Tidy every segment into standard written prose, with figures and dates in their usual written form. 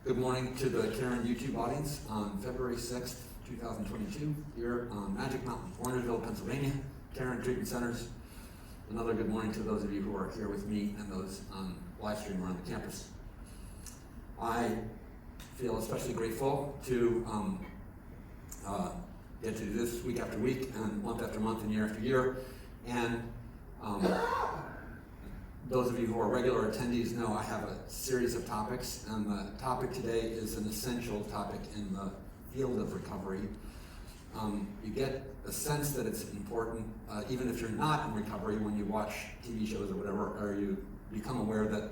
Good morning to the Caron YouTube audience on February 6th, 2022, here on Magic Mountain, Warnerville, Pennsylvania, Caron Treatment Centers. Another good morning to those of you who are here with me and those on live stream around the campus. I feel especially grateful to get to do this week after week and month after month and year after year. And those of you who are regular attendees know I have a series of topics, and the topic today is an essential topic in the field of recovery. You get a sense that it's important, even if you're not in recovery, when you watch TV shows or whatever, or you become aware that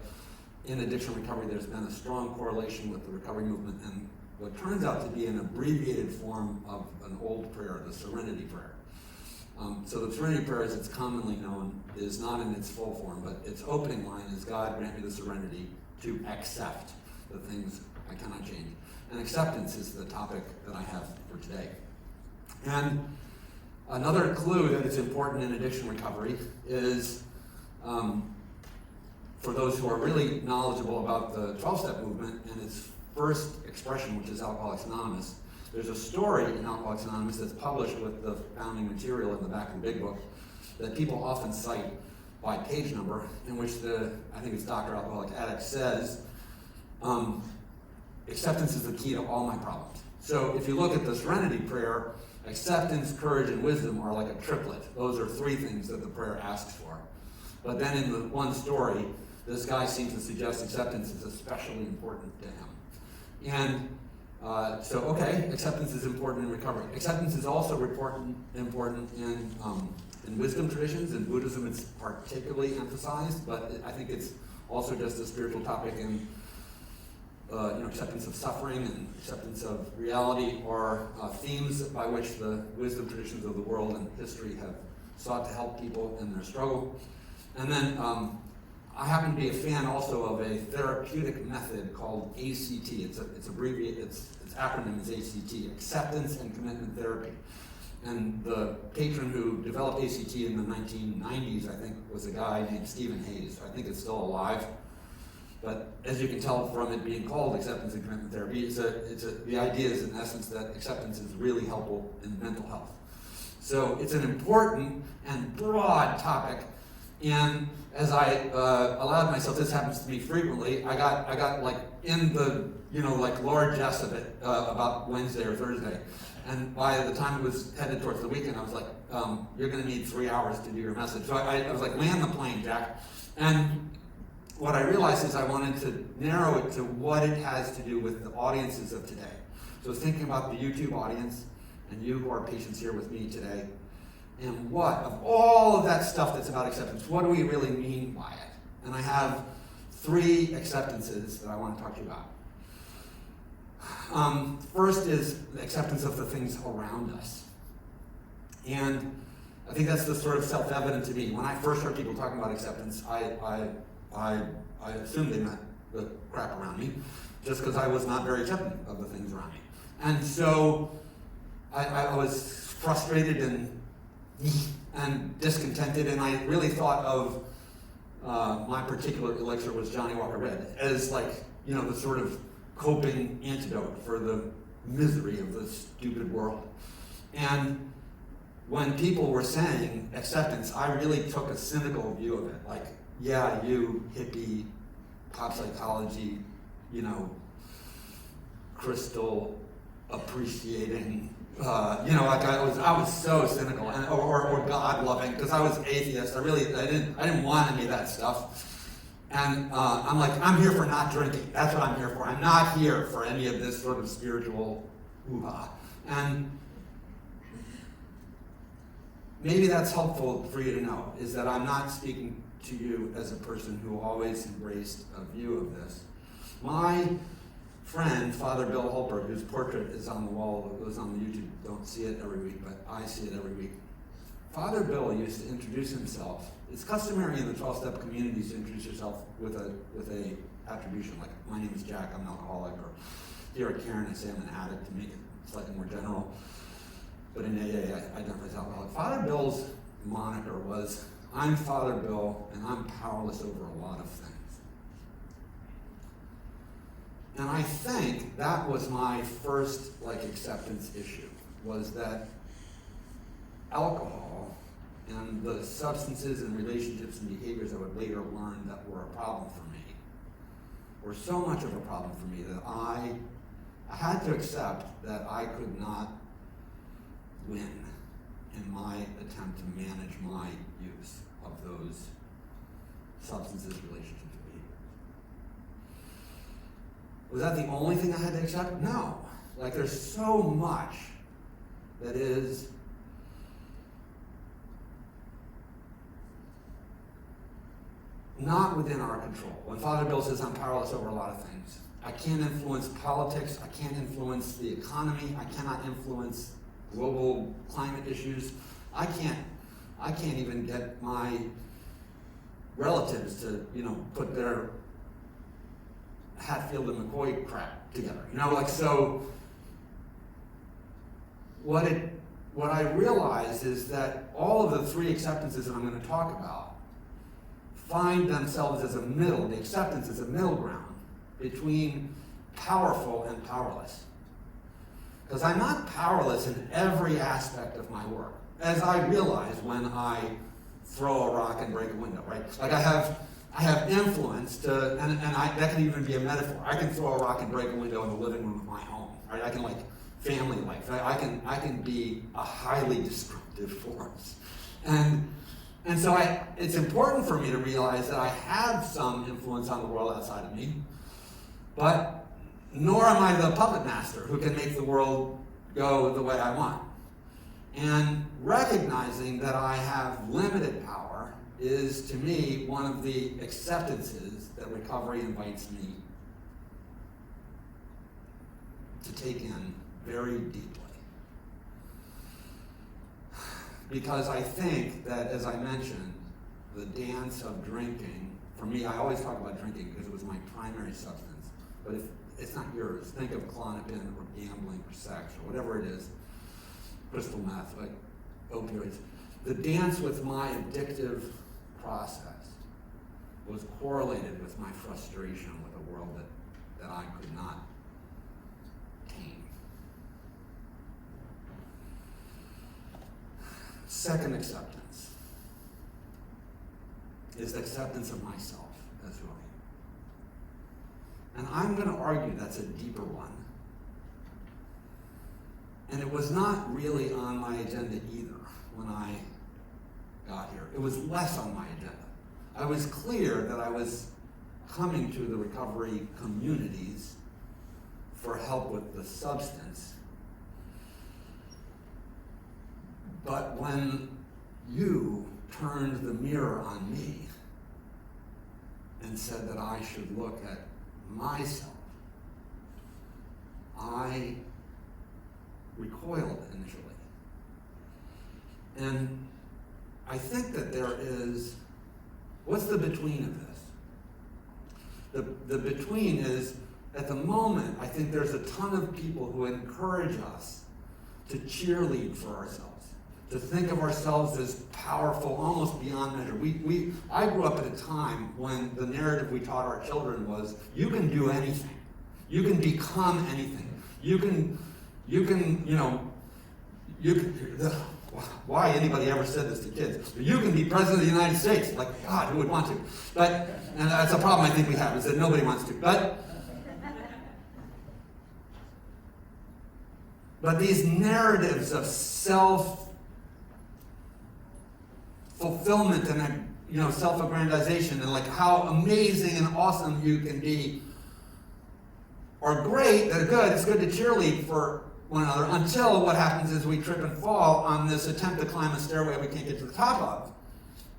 in addiction recovery there's been a strong correlation with the recovery movement and what turns out to be an abbreviated form of an old prayer, the Serenity Prayer. So the Serenity Prayer, as it's commonly known, is not in its full form, but its opening line is, God grant me the serenity to accept the things I cannot change. And acceptance is the topic that I have for today. And another clue that it's important in addiction recovery is, for those who are really knowledgeable about the 12-step movement and its first expression, which is Alcoholics Anonymous, there's a story in Alcoholics Anonymous that's published with the founding material in the back of the big book that people often cite by page number, in which I think it's Dr. Alcoholic Addict says, acceptance is the key to all my problems. So if you look at the Serenity Prayer, acceptance, courage, and wisdom are like a triplet. Those are three things that the prayer asks for. But then in the one story, this guy seems to suggest acceptance is especially important to him. And okay, acceptance is important in recovery. Acceptance is also important in wisdom traditions. In Buddhism, it's particularly emphasized, but I think it's also just a spiritual topic. And acceptance of suffering and acceptance of reality are themes by which the wisdom traditions of the world and history have sought to help people in their struggle. And then I happen to be a fan also of a therapeutic method called ACT. It's abbreviated. Its acronym is ACT, Acceptance and Commitment Therapy. And the patron who developed ACT in the 1990s, I think, was a guy named Stephen Hayes. I think it's still alive. But as you can tell from it being called Acceptance and Commitment Therapy, the idea is in essence that acceptance is really helpful in mental health. So it's an important and broad topic. And as I allowed myself, this happens to me frequently, I got like in the, largesse of it about Wednesday or Thursday. And by the time it was headed towards the weekend, I was like, you're going to need 3 hours to do your message. So I was like, land the plane, Jack. And what I realized is I wanted to narrow it to what it has to do with the audiences of today. So I was thinking about the YouTube audience and you who are patients here with me today. And what, of all of that stuff that's about acceptance, what do we really mean by it? And I have 3 acceptances that I want to talk to you about. First is the acceptance of the things around us. And I think that's the sort of self-evident to me. When I first heard people talking about acceptance, I assumed they meant the crap around me, just because I was not very accepting of the things around me. And so I was frustrated and discontented, and I really thought of my particular elixir was Johnny Walker Red as the sort of coping antidote for the misery of the stupid world. And when people were saying acceptance, I really took a cynical view of it. Like, yeah, you hippie, pop psychology, crystal appreciating, I was so cynical or God loving, because I was atheist. I didn't want any of that stuff. And I'm like, I'm here for not drinking. That's what I'm here for. I'm not here for any of this sort of spiritual hoo-ha. And maybe that's helpful for you to know, is that I'm not speaking to you as a person who always embraced a view of this. My friend, Father Bill Holberg, whose portrait is on the wall, it was on the YouTube, don't see it every week, but I see it every week. Father Bill used to introduce himself. It's customary in the 12-step communities to introduce yourself with a attribution, like, my name is Jack, I'm an alcoholic, or here at Caron I say I'm an addict, to make it slightly more general. But in AA, I identify as alcoholic. Father Bill's moniker was, I'm Father Bill, and I'm powerless over a lot of things. And I think that was my first acceptance issue, was that alcohol and the substances and relationships and behaviors I would later learn that were a problem for me were so much of a problem for me that I had to accept that I could not win in my attempt to manage my use of those substances, relationships, and behaviors. Was that the only thing I had to accept? No. There's so much that is not within our control. When Father Bill says I'm powerless over a lot of things, I can't influence politics, I can't influence the economy, I cannot influence global climate issues. I can't even get my relatives to, put their Hatfield and McCoy crap together. So what I realized is that all of the three acceptances that I'm going to talk about find themselves as the acceptance is a middle ground between powerful and powerless. Because I'm not powerless in every aspect of my work, as I realize when I throw a rock and break a window, right? I have influence that can even be a metaphor. I can throw a rock and break a window in the living room of my home, right? I can family life. I can be a highly destructive force. And so it's important for me to realize that I have some influence on the world outside of me, but nor am I the puppet master who can make the world go the way I want. And recognizing that I have limited power is, to me, one of the acceptances that recovery invites me to take in very deeply. Because I think that, as I mentioned, the dance of drinking, for me, I always talk about drinking because it was my primary substance. But if it's not yours, think of Klonopin or gambling or sex or whatever it is, crystal meth, opioids. The dance with my addictive process was correlated with my frustration with a world that I could not tame. Second acceptance is acceptance of myself as who I am. And I'm going to argue that's a deeper one. And it was not really on my agenda either when I got here. It was less on my agenda. I was clear that I was coming to the recovery communities for help with the substance. But when you turned the mirror on me and said that I should look at myself, I recoiled initially. And I think that there is, what's the between of this? The between is, at the moment, I think there's a ton of people who encourage us to cheerlead for ourselves, to think of ourselves as powerful, almost beyond measure. I grew up at a time when the narrative we taught our children was, you can do anything. You can become anything. Why anybody ever said this to kids? You can be president of the United States. Like, God, who would want to? And that's a problem I think we have, is that nobody wants to. But these narratives of self-fulfillment and self-aggrandization and how amazing and awesome you can be are great, they're good. It's good to cheerlead for one another until what happens is we trip and fall on this attempt to climb a stairway we can't get to the top of.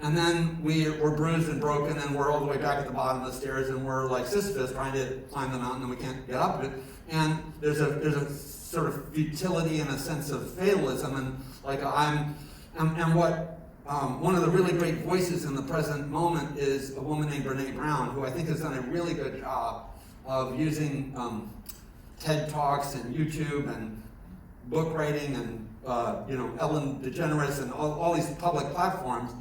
And then we're bruised and broken and we're all the way back at the bottom of the stairs and we're like Sisyphus trying to climb the mountain and we can't get up it. And there's a sort of futility and a sense of fatalism and one of the really great voices in the present moment is a woman named Brene Brown, who I think has done a really good job of using TED Talks and YouTube and book writing and Ellen DeGeneres and all these public platforms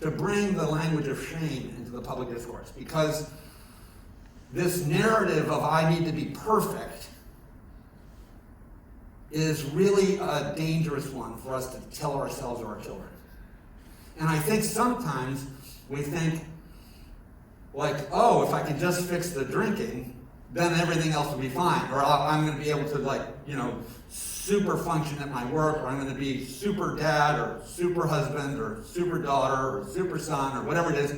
to bring the language of shame into the public discourse. Because this narrative of I need to be perfect is really a dangerous one for us to tell ourselves or our children. And I think sometimes we think, like, oh, if I can just fix the drinking, then everything else will be fine. Or I'm going to be able to, like, super function at my work, or I'm going to be super dad, or super husband, or super daughter, or super son, or whatever it is.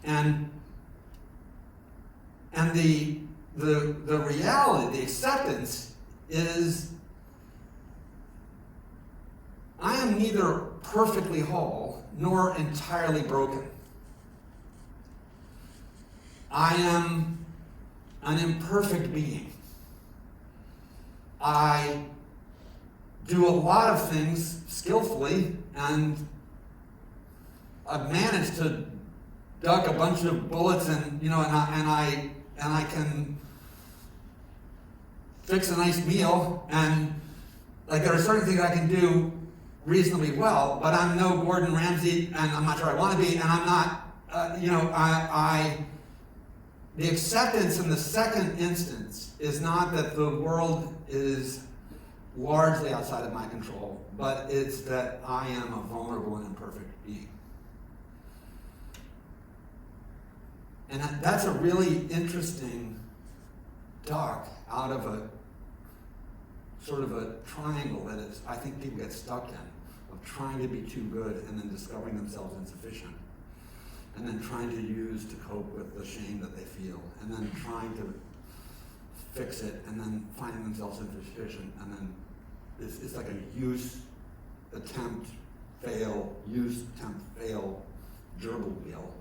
And the reality, the acceptance is I am neither perfectly whole nor entirely broken. I am an imperfect being. I do a lot of things skillfully, and I've managed to duck a bunch of bullets, and I can fix a nice meal, and like there are certain things I can do reasonably well, but I'm no Gordon Ramsay, and I'm not sure I want to be, and I'm not. The acceptance in the second instance is not that the world is largely outside of my control, but it's that I am a vulnerable and imperfect being. And that's a really interesting dock out of a sort of a triangle that is, I think people get stuck in, of trying to be too good and then discovering themselves insufficient, and then trying to use to cope with the shame that they feel, and then trying to fix it, and then finding themselves insufficient, and then it's like a use, attempt, fail, use, attempt, fail, gerbil wheel.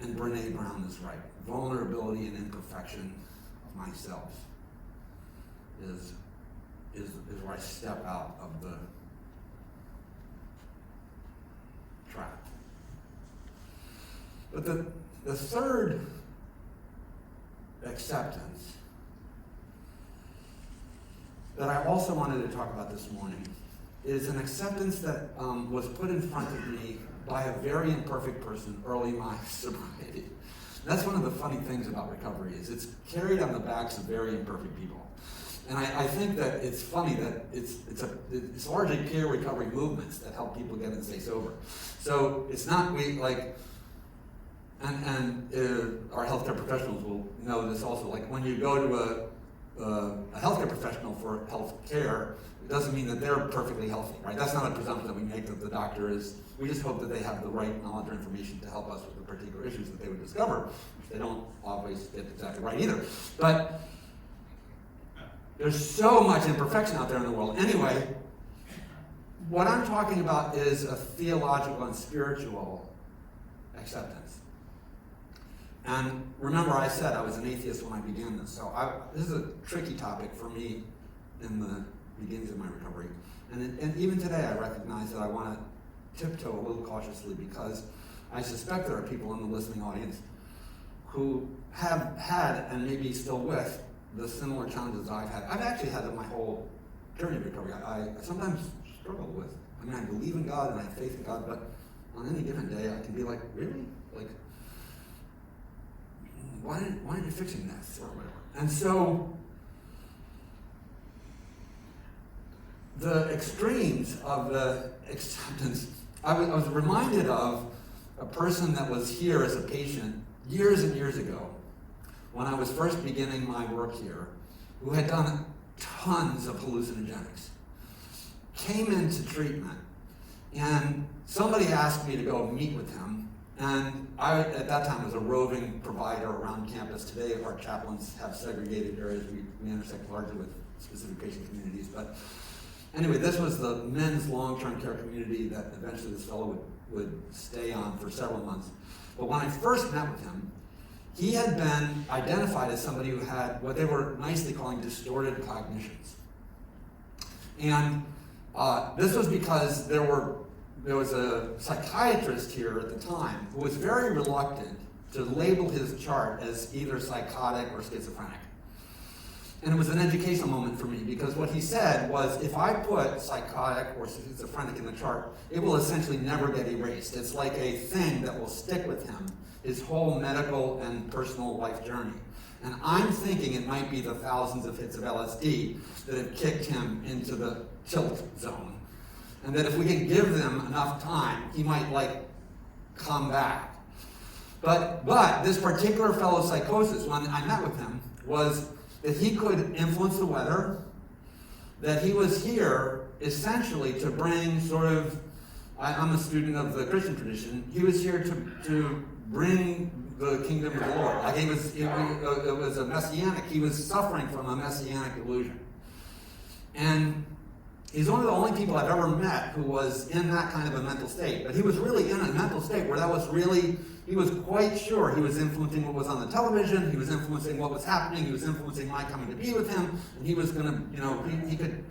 And Brene Brown is right. Vulnerability and imperfection of myself is where I step out of the trap. But the third acceptance that I also wanted to talk about this morning is an acceptance that was put in front of me by a very imperfect person early in my sobriety. That's one of the funny things about recovery, is it's carried on the backs of very imperfect people. And I think that it's funny that it's largely peer recovery movements that help people get and stay sober. So it's not our healthcare professionals will know this also. Like when you go to a healthcare professional for health care, it doesn't mean that they're perfectly healthy, right? That's not a presumption that we make that the doctor is. We just hope that they have the right knowledge or information to help us with the particular issues that they would discover, which they don't always get exactly right either. But there's so much imperfection out there in the world. Anyway, what I'm talking about is a theological and spiritual acceptance. And remember, I said I was an atheist when I began this, so this is a tricky topic for me in the beginnings of my recovery. And even today, I recognize that I want to tiptoe a little cautiously, because I suspect there are people in the listening audience who have had, and maybe still with, the similar challenges I've had. I've actually had it my whole journey of recovery. I sometimes struggle with. I mean, I believe in God and I have faith in God, but on any given day, I can be like, really? Like, why aren't you fixing this or whatever? And so the extremes of the acceptance, I was reminded of a person that was here as a patient years and years ago when I was first beginning my work here, who had done tons of hallucinogenics, came into treatment, and somebody asked me to go meet with him. And I, at that time, was a roving provider around campus. Today, our chaplains have segregated areas. We intersect largely with specific patient communities. But anyway, this was the men's long-term care community that eventually this fellow would stay on for several months. But when I first met with him, he had been identified as somebody who had what they were nicely calling distorted cognitions. And this was because there was a psychiatrist here at the time who was very reluctant to label his chart as either psychotic or schizophrenic. And it was an educational moment for me, because what he said was, if I put psychotic or schizophrenic in the chart, it will essentially never get erased. It's like a thing that will stick with him his whole medical and personal life journey. And I'm thinking it might be the thousands of hits of LSD that have kicked him into the tilt zone. And that if we can give them enough time, he might come back. But this particular fellow's psychosis, when I met with him, was that he could influence the weather, that he was here essentially to bring I'm a student of the Christian tradition, he was here to bring the kingdom of the Lord. It was a messianic, he was suffering from a messianic delusion. And he's one of the only people I've ever met who was in that kind of a mental state. But he was really in a mental state where he was quite sure he was influencing what was on the television, he was influencing what was happening, he was influencing my coming to be with him, and he was going to, he could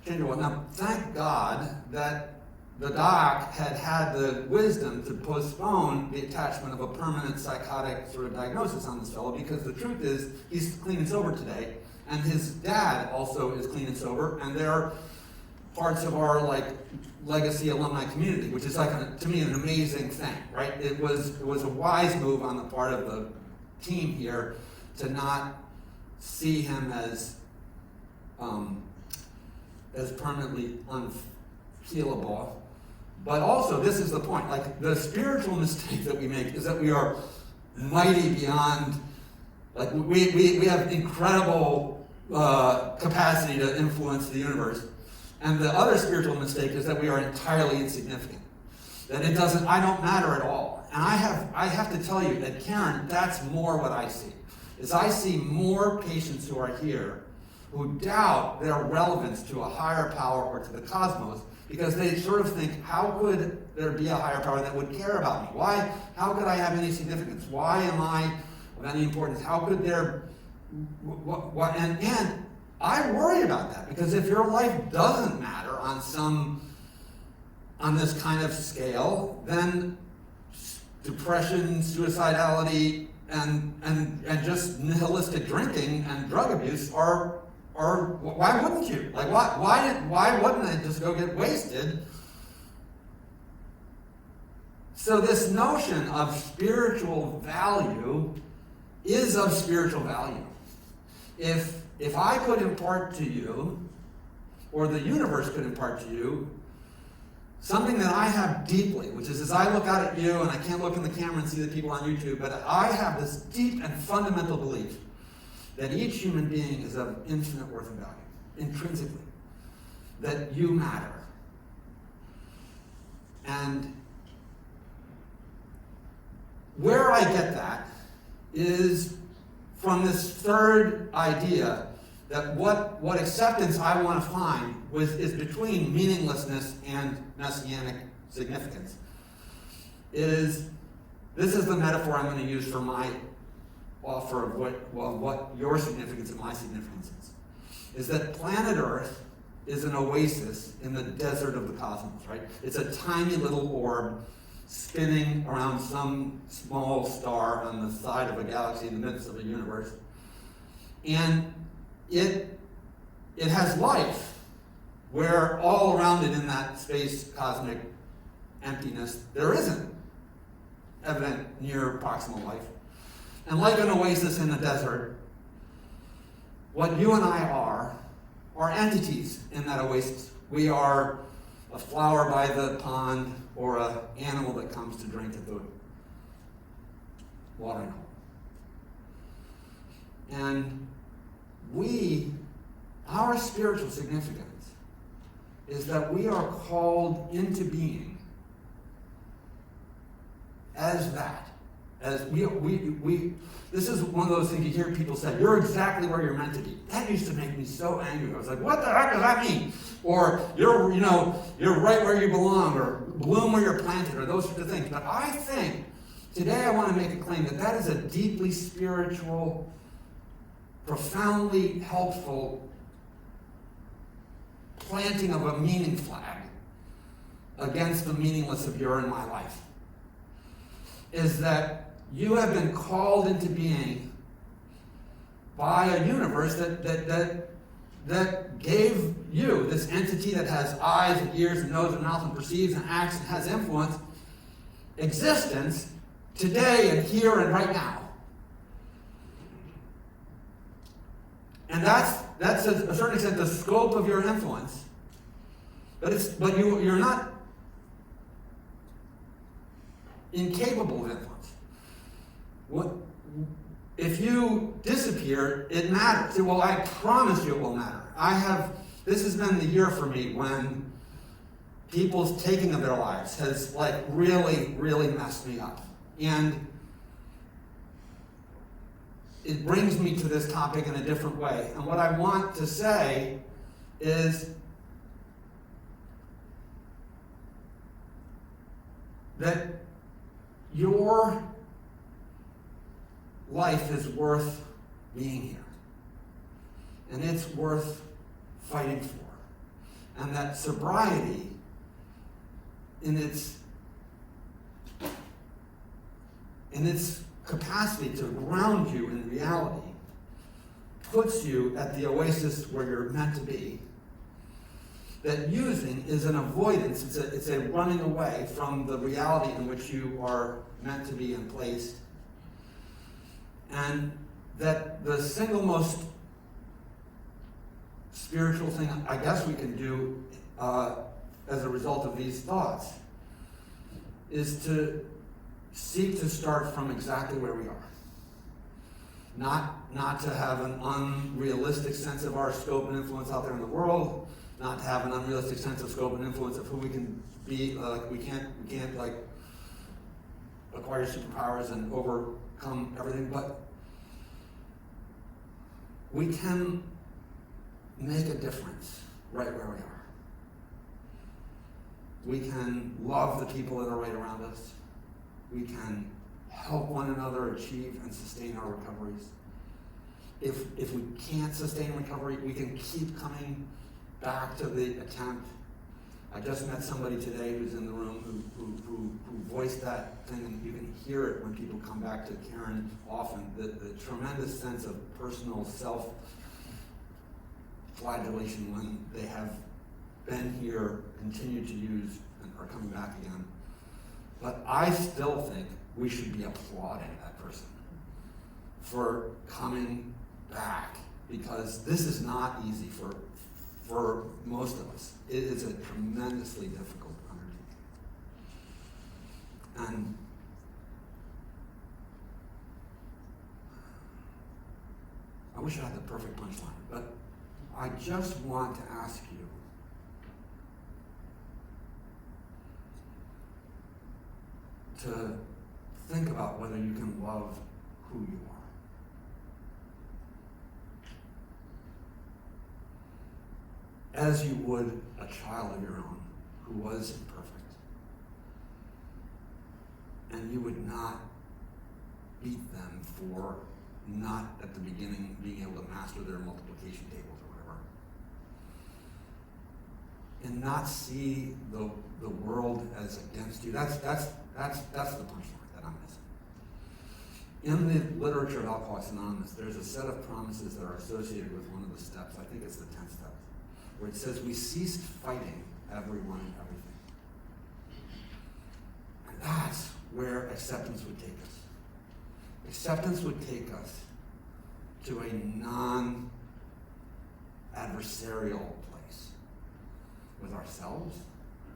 change the world. Now, thank God that the doc had the wisdom to postpone the attachment of a permanent psychotic sort of diagnosis on this fellow, because the truth is, he's clean and sober today, and his dad also is clean and sober, and they're parts of our legacy alumni community, which is to me an amazing thing, right? It was a wise move on the part of the team here to not see him as permanently unfeelable. But also, this is the point, the spiritual mistake that we make is that we are mighty beyond, we have incredible capacity to influence the universe. And the other spiritual mistake is that we are entirely insignificant. That I don't matter at all. And I have to tell you that, Caron, that's more what I see. Is I see more patients who are here who doubt their relevance to a higher power or to the cosmos, because they sort of think, how could there be a higher power that would care about me? How could I have any significance? Why am I of any importance? How could there, and I worry about that, because if your life doesn't matter on this kind of scale, then depression, suicidality, and just nihilistic drinking and drug abuse are why wouldn't you? Why wouldn't I just go get wasted? So this notion of spiritual value is of spiritual value. If I could impart to you, or the universe could impart to you, something that I have deeply, which is as I look out at you, and I can't look in the camera and see the people on YouTube, but I have this deep and fundamental belief that each human being is of infinite worth and value, intrinsically, that you matter. And where I get that is from this third idea that what acceptance I want to find is between meaninglessness and messianic significance. This is the metaphor I'm going to use for my offer of what your significance and my significance is that planet Earth is an oasis in the desert of the cosmos, right? It's a tiny little orb spinning around some small star on the side of a galaxy in the midst of a universe. And it has life, where all around it in that space cosmic emptiness, there isn't evident near proximal life. And like an oasis in the desert, what you and I are entities in that oasis. We are a flower by the pond, or an animal that comes to drink at the watering hole. And our spiritual significance is that we are called into being as that. As this is one of those things you hear people say, you're exactly where you're meant to be. That used to make me so angry. I was like, what the heck does that mean? Or you're right where you belong, or bloom where you're planted, or those sorts of things. But I think today I want to make a claim that is a deeply spiritual, profoundly helpful planting of a meaning flag against the meaningless of your and my life. Is that you have been called into being by a universe that gave you, this entity that has eyes and ears and nose and mouth and perceives and acts and has influence, existence today and here and right now. And that's to a certain extent the scope of your influence. But you're not incapable of influence. If you disappear, it matters. Well, I promise you it will matter. This has been the year for me when people's taking of their lives has really, really messed me up. And it brings me to this topic in a different way. And what I want to say is that your life is worth being here. And it's worth fighting for. And that sobriety in its capacity to ground you in reality puts you at the oasis where you're meant to be. That using is an avoidance, it's a running away from the reality in which you are meant to be and placed. And that the single most spiritual thing I guess we can do as a result of these thoughts is to seek to start from exactly where we are. Not to have an unrealistic sense of our scope and influence out there in the world, not to have an unrealistic sense of scope and influence of who we can be. We can't acquire superpowers and overcome everything, but we can make a difference right where we are. We can love the people that are right around us. We can help one another achieve and sustain our recoveries. If we can't sustain recovery, we can keep coming back to the attempt. I just met somebody today who's in the room who voiced that thing, and you can hear it when people come back to Caron often, the tremendous sense of personal self-flagellation when they have been here, continued to use, and are coming back again. But I still think we should be applauding that person for coming back, because this is not easy for most of us. It is a tremendously difficult undertaking. And I wish I had the perfect punchline, but I just want to ask you, to think about whether you can love who you are. As you would a child of your own who was imperfect. And you would not beat them for not at the beginning being able to master their multiplication tables or whatever. And not see the world as against you. That's the punchline that I'm missing. In the literature of Alcoholics Anonymous, there's a set of promises that are associated with one of the steps. I think it's the 10th step, where it says we ceased fighting everyone and everything. And that's where acceptance would take us. Acceptance would take us to a non-adversarial place with ourselves,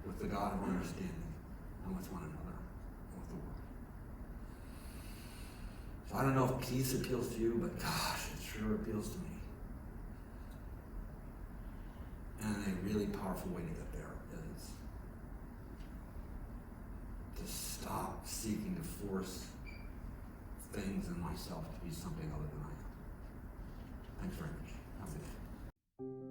with the God of understanding, and with one another, and with the world. So I don't know if peace appeals to you, but gosh, it sure appeals to me. And a really powerful way to get there is to stop seeking to force things in myself to be something other than I am. Thanks very much. Have a good day.